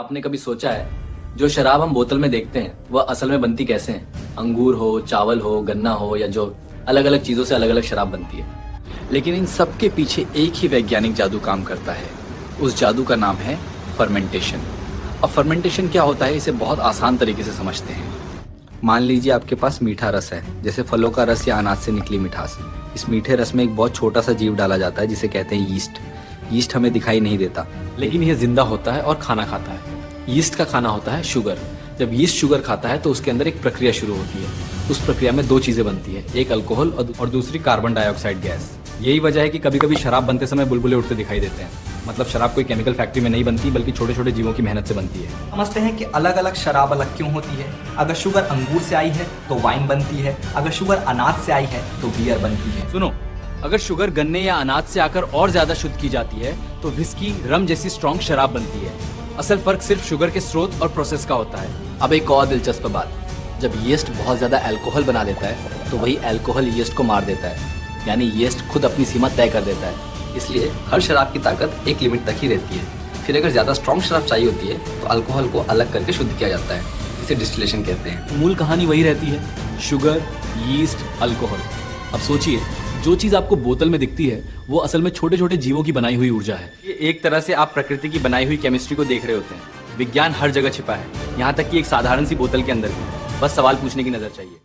आपने कभी सोचा है जो शराब हम बोतल में देखते हैं वह असल में बनती कैसे है? अंगूर हो, चावल हो, गन्ना हो या जो अलग अलग चीजों से अलग अलग शराब बनती है। लेकिन इन सब के पीछे एक ही वैज्ञानिक जादू काम करता है। उस जादू का नाम है फर्मेंटेशन। और फर्मेंटेशन क्या होता है इसे बहुत आसान तरीके से समझते हैं। मान लीजिए आपके पास मीठा रस है, जैसे फलों का रस या अनाज से निकली मिठास। इस मीठे रस में एक बहुत छोटा सा जीव डाला जाता है जिसे कहते हैं यीस्ट। यीस्ट हमें दिखाई नहीं देता, लेकिन यह जिंदा होता है और खाना खाता है। यीस्ट का खाना होता है शुगर। जब यीस्ट शुगर खाता है तो उसके अंदर एक प्रक्रिया शुरू होती है। उस प्रक्रिया में दो चीजें बनती है, एक अल्कोहल और दूसरी कार्बन डाइऑक्साइड गैस। यही वजह है कि कभी कभी शराब बनते समय बुलबुले उठते दिखाई देते हैं। मतलब शराब कोई केमिकल फैक्ट्री में नहीं बनती, बल्कि छोटे छोटे जीवों की मेहनत से बनती है। समझते हैं कि अलग अलग शराब अलग क्यों होती है। अगर शुगर अंगूर से आई है तो वाइन बनती है, अगर शुगर अनाज से आई है तो बियर बनती है। सुनो, अगर शुगर गन्ने या अनाज से आकर और ज्यादा शुद्ध की जाती है तो विस्की, रम जैसी स्ट्रॉन्ग शराब बनती है। असल फर्क सिर्फ शुगर के स्रोत और प्रोसेस का होता है। अब एक और दिलचस्प बात, जब यीस्ट बहुत ज्यादा अल्कोहल बना देता है तो वही अल्कोहल यीस्ट को मार देता है। यानी यीस्ट खुद अपनी सीमा तय कर देता है। इसलिए हर शराब की ताकत एक लिमिट तक ही रहती है। फिर अगर ज्यादा स्ट्रॉन्ग शराब चाहिए होती है तो अल्कोहल को अलग करके शुद्ध किया जाता है। इसे डिस्टिलेशन कहते हैं। मूल कहानी वही रहती है, शुगर, यीस्ट, अल्कोहल। अब सोचिए, जो चीज आपको बोतल में दिखती है वो असल में छोटे छोटे जीवों की बनाई हुई ऊर्जा है। ये एक तरह से आप प्रकृति की बनाई हुई केमिस्ट्री को देख रहे होते हैं। विज्ञान हर जगह छिपा है, यहाँ तक कि एक साधारण सी बोतल के अंदर भी। बस सवाल पूछने की नजर चाहिए।